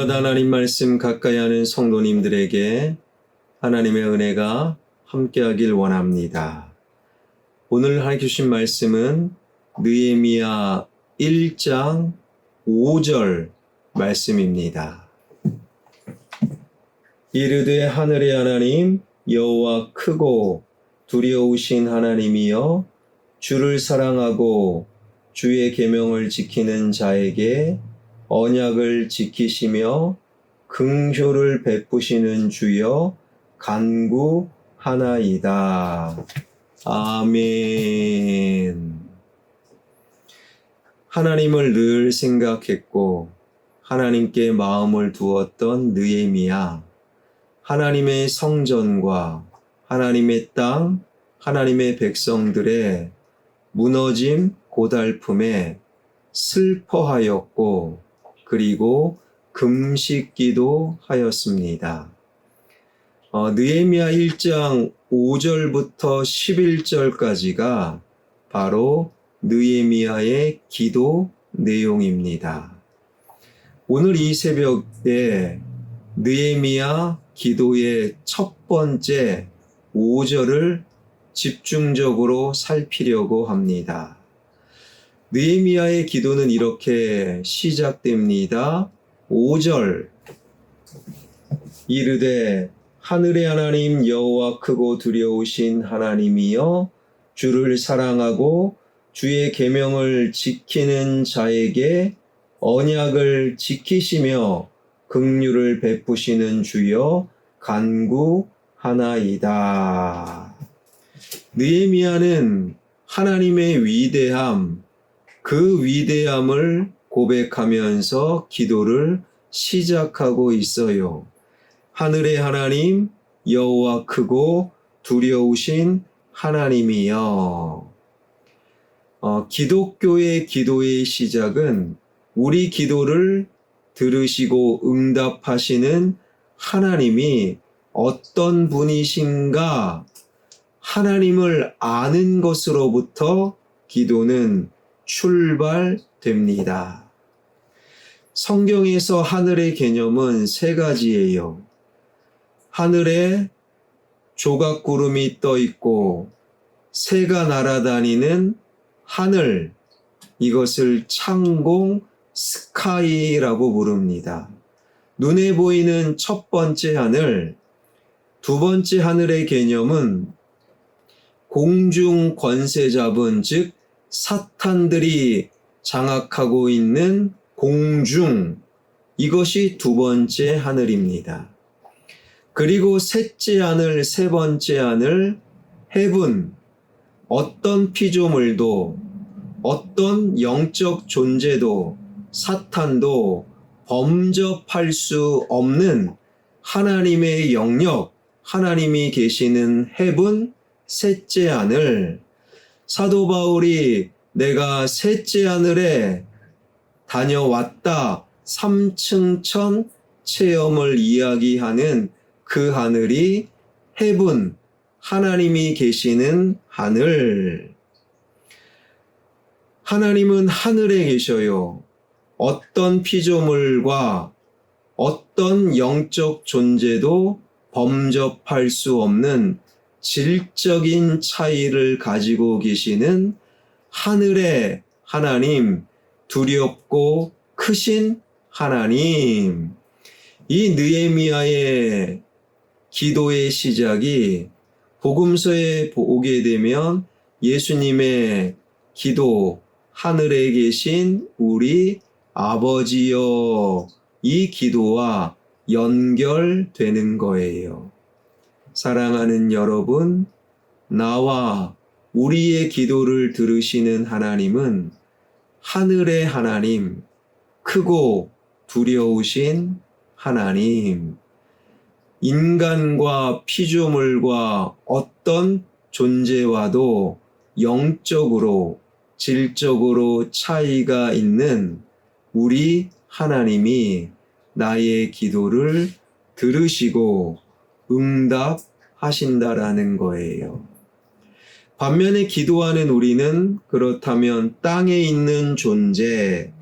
아침마다 하나님 말씀 가까이 하는 성도님들에게 하나님의 은혜가 함께하길 원합니다. 오늘 하나님 주신 말씀은 느헤미야 1장 5절 말씀입니다. 이르되 하늘의 하나님 여호와 크고 두려우신 하나님이여 주를 사랑하고 주의 계명을 지키는 자에게 언약을 지키시며 긍휼을 베푸시는 주여 간구하나이다. 아멘. 하나님을 늘 생각했고 하나님께 마음을 두었던 느헤미야, 하나님의 성전과 하나님의 땅, 하나님의 백성들의 무너짐, 고달픔에 슬퍼하였고 그리고 금식기도 하였습니다. 느헤미야 1장 5절부터 11절까지가 바로 느헤미야의 기도 내용입니다. 오늘 이 새벽에 느헤미야 기도의 첫 번째 5절을 집중적으로 살피려고 합니다. 느헤미야의 기도는 이렇게 시작됩니다. 5절 이르되 하늘의 하나님 여호와 크고 두려우신 하나님이여 주를 사랑하고 주의 계명을 지키는 자에게 언약을 지키시며 긍휼을 베푸시는 주여 간구하나이다. 느헤미야는 하나님의 위대함, 그 위대함을 고백하면서 기도를 시작하고 있어요. 하늘의 하나님 여호와 크고 두려우신 하나님이여. 기독교의 기도의 시작은 우리 기도를 들으시고 응답하시는 하나님이 어떤 분이신가, 하나님을 아는 것으로부터 기도는 출발됩니다. 성경에서 하늘의 개념은 세 가지예요. 하늘에 조각구름이 떠 있고 새가 날아다니는 하늘, 이것을 창공 스카이라고 부릅니다. 눈에 보이는 첫 번째 하늘, 두 번째 하늘의 개념은 공중 권세 잡은, 즉 사탄들이 장악하고 있는 공중, 이것이 두 번째 하늘입니다. 그리고 셋째 하늘, 세 번째 하늘, 헤븐, 어떤 피조물도 어떤 영적 존재도 사탄도 범접할 수 없는 하나님의 영역, 하나님이 계시는 헤븐, 셋째 하늘. 사도 바울이 내가 셋째 하늘에 다녀왔다, 3층 천 체험을 이야기하는 그 하늘이 헤븐, 하나님이 계시는 하늘. 하나님은 하늘에 계셔요. 어떤 피조물과 어떤 영적 존재도 범접할 수 없는 질적인 차이를 가지고 계시는 하늘의 하나님, 두렵고 크신 하나님. 이 느헤미야의 기도의 시작이 복음서에 오게 되면 예수님의 기도, 하늘에 계신 우리 아버지여, 이 기도와 연결되는 거예요. 사랑하는 여러분, 나와 우리의 기도를 들으시는 하나님은 하늘의 하나님, 크고 두려우신 하나님, 인간과 피조물과 어떤 존재와도 영적으로, 질적으로 차이가 있는 우리 하나님이 나의 기도를 들으시고 응답하신다라는 거예요. 반면에 기도하는 우리는 그렇다면 땅에 있는 존재,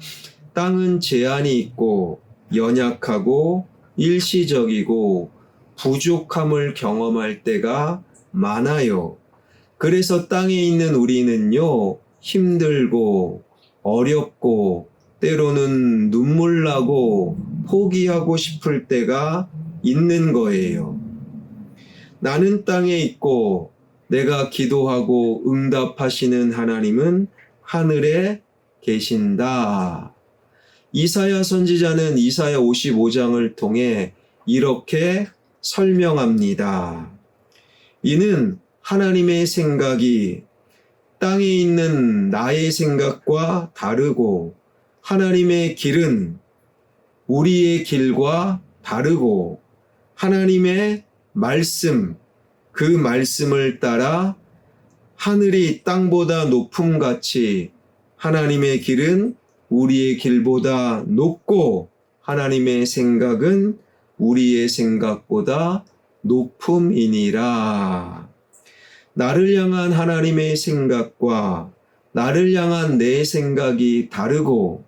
땅은 제한이 있고 연약하고 일시적이고 부족함을 경험할 때가 많아요. 그래서 땅에 있는 우리는요, 힘들고 어렵고 때로는 눈물 나고 포기하고 싶을 때가 있는 거예요. 나는 땅에 있고 내가 기도하고 응답하시는 하나님은 하늘에 계신다. 이사야 선지자는 이사야 55장을 통해 이렇게 설명합니다. 이는 하나님의 생각이 땅에 있는 나의 생각과 다르고 하나님의 길은 우리의 길과 다르고 하나님의 말씀, 그 말씀을 따라 하늘이 땅보다 높음같이 하나님의 길은 우리의 길보다 높고 하나님의 생각은 우리의 생각보다 높음이니라. 나를 향한 하나님의 생각과 나를 향한 내 생각이 다르고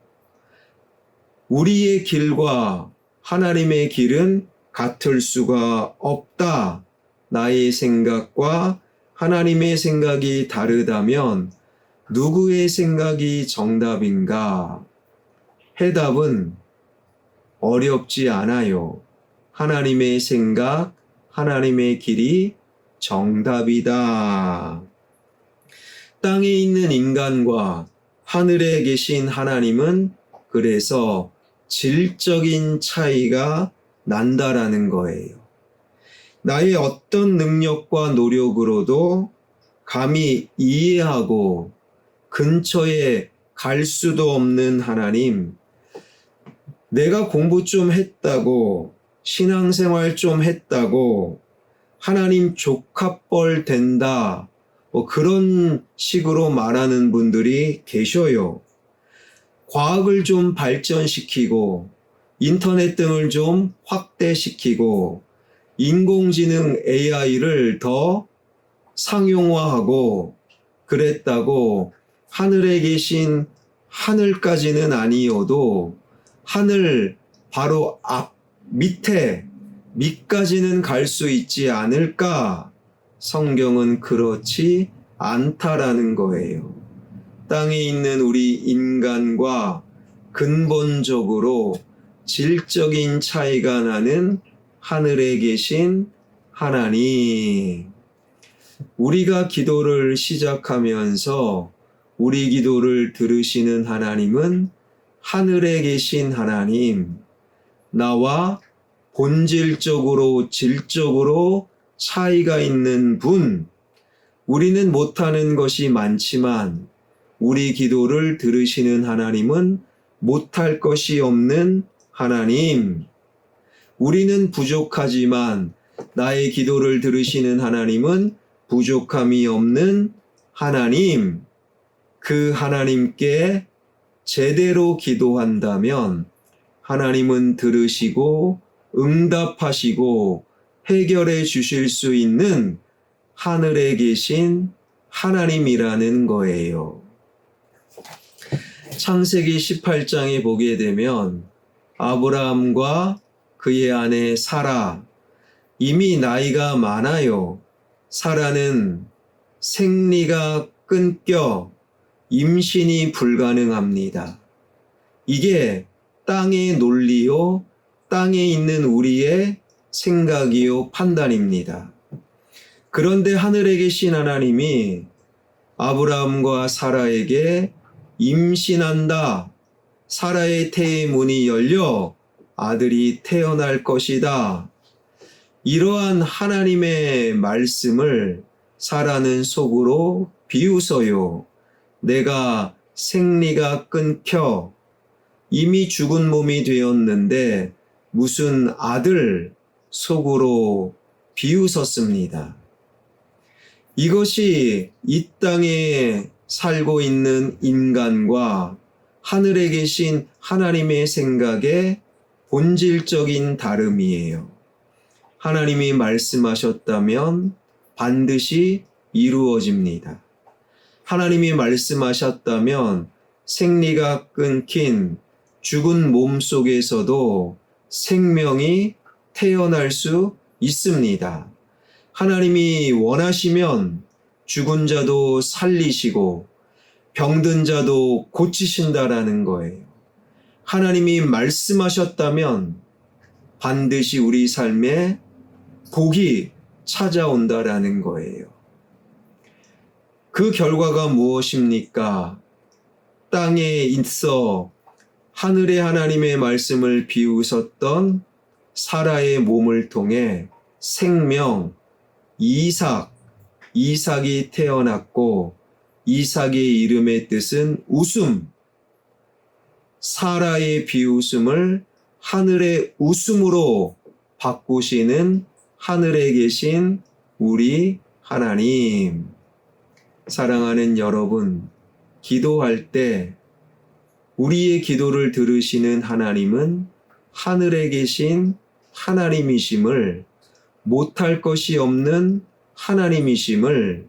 우리의 길과 하나님의 길은 같을 수가 없다. 나의 생각과 하나님의 생각이 다르다면 누구의 생각이 정답인가? 해답은 어렵지 않아요. 하나님의 생각, 하나님의 길이 정답이다. 땅에 있는 인간과 하늘에 계신 하나님은 그래서 질적인 차이가 난다라는 거예요. 나의 어떤 능력과 노력으로도 감히 이해하고 근처에 갈 수도 없는 하나님, 내가 공부 좀 했다고, 신앙생활 좀 했다고, 하나님 조카뻘 된다, 그런 식으로 말하는 분들이 계셔요. 과학을 좀 발전시키고, 인터넷 등을 좀 확대시키고, 인공지능 AI를 더 상용화하고, 그랬다고 하늘에 계신 하늘까지는 아니어도 하늘 바로 앞 밑까지는 갈 수 있지 않을까? 성경은 그렇지 않다라는 거예요. 땅에 있는 우리 인간과 근본적으로 질적인 차이가 나는 하늘에 계신 하나님. 우리가 기도를 시작하면서 우리 기도를 들으시는 하나님은 하늘에 계신 하나님, 나와 본질적으로 질적으로 차이가 있는 분, 우리는 못하는 것이 많지만 우리 기도를 들으시는 하나님은 못할 것이 없는 하나님, 우리는 부족하지만 나의 기도를 들으시는 하나님은 부족함이 없는 하나님, 그 하나님께 제대로 기도한다면 하나님은 들으시고 응답하시고 해결해 주실 수 있는 하늘에 계신 하나님이라는 거예요. 창세기 18장에 보게 되면 아브라함과 그의 아내 사라, 이미 나이가 많아요. 사라는 생리가 끊겨 임신이 불가능합니다. 이게 땅의 논리요, 땅에 있는 우리의 생각이요, 판단입니다. 그런데 하늘에 계신 하나님이 아브라함과 사라에게 임신한다, 사라의 태의 문이 열려 아들이 태어날 것이다, 이러한 하나님의 말씀을 사라는 속으로 비웃어요. 내가 생리가 끊겨 이미 죽은 몸이 되었는데 무슨 아들, 속으로 비웃었습니다. 이것이 이 땅에 살고 있는 인간과 하늘에 계신 하나님의 생각의 본질적인 다름이에요. 하나님이 말씀하셨다면 반드시 이루어집니다. 하나님이 말씀하셨다면 생리가 끊긴 죽은 몸 속에서도 생명이 태어날 수 있습니다. 하나님이 원하시면 죽은 자도 살리시고 병든 자도 고치신다라는 거예요. 하나님이 말씀하셨다면 반드시 우리 삶에 복이 찾아온다라는 거예요. 그 결과가 무엇입니까? 땅에 있어 하늘의 하나님의 말씀을 비우셨던 사라의 몸을 통해 생명, 이삭이 태어났고 이삭의 이름의 뜻은 웃음, 사라의 비웃음을 하늘의 웃음으로 바꾸시는 하늘에 계신 우리 하나님. 사랑하는 여러분, 기도할 때 우리의 기도를 들으시는 하나님은 하늘에 계신 하나님이심을, 못할 것이 없는 하나님이심을,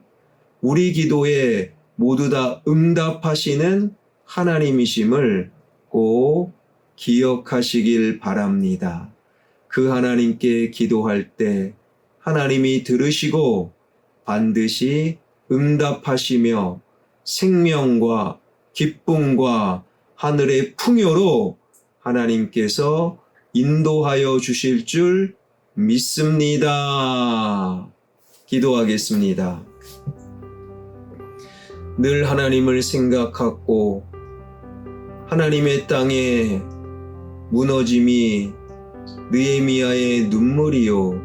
우리 기도에 모두 다 응답하시는 하나님이심을 꼭 기억하시길 바랍니다. 그 하나님께 기도할 때 하나님이 들으시고 반드시 응답하시며 생명과 기쁨과 하늘의 풍요로 하나님께서 인도하여 주실 줄 믿습니다. 기도하겠습니다. 늘 하나님을 생각하고 하나님의 땅에 무너짐이 느헤미야의 눈물이요,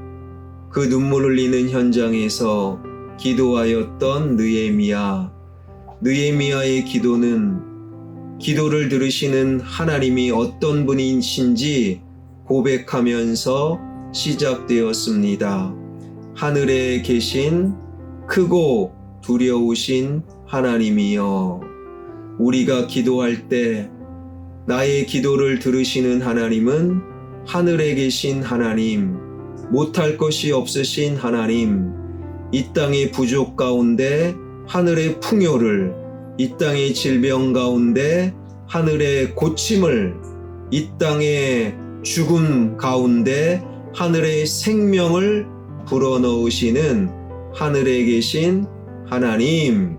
그 눈물 흘리는 현장에서 기도하였던 느헤미야의 기도는 기도를 들으시는 하나님이 어떤 분이신지 고백하면서 시작되었습니다. 하늘에 계신 크고 두려우신 하나님이여, 우리가 기도할 때 나의 기도를 들으시는 하나님은 하늘에 계신 하나님, 못할 것이 없으신 하나님, 이 땅의 부족 가운데 하늘의 풍요를, 이 땅의 질병 가운데 하늘의 고침을, 이 땅의 죽음 가운데 하늘의 생명을 불어넣으시는 하늘에 계신 하나님,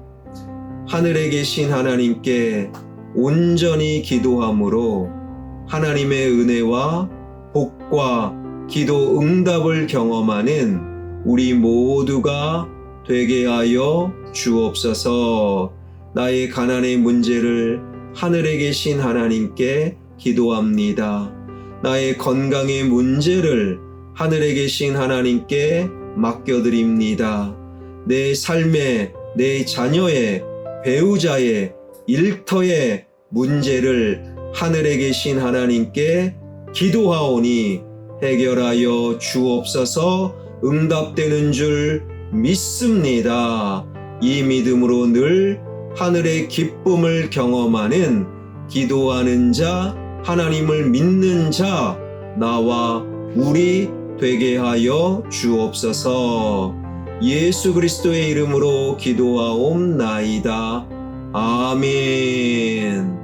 하늘에 계신 하나님께 온전히 기도함으로 하나님의 은혜와 복과 기도 응답을 경험하는 우리 모두가 되게 하여 주옵소서. 나의 가난의 문제를 하늘에 계신 하나님께 기도합니다. 나의 건강의 문제를 하늘에 계신 하나님께 맡겨드립니다. 내 삶의, 내 자녀의, 배우자의, 일터의 문제를 하늘에 계신 하나님께 기도하오니 해결하여 주옵소서. 응답되는 줄 믿습니다. 이 믿음으로 늘 하늘의 기쁨을 경험하는 기도하는 자, 하나님을 믿는 자, 나와 우리 되게 하여 주옵소서. 예수 그리스도의 이름으로 기도하옵나이다. 아멘.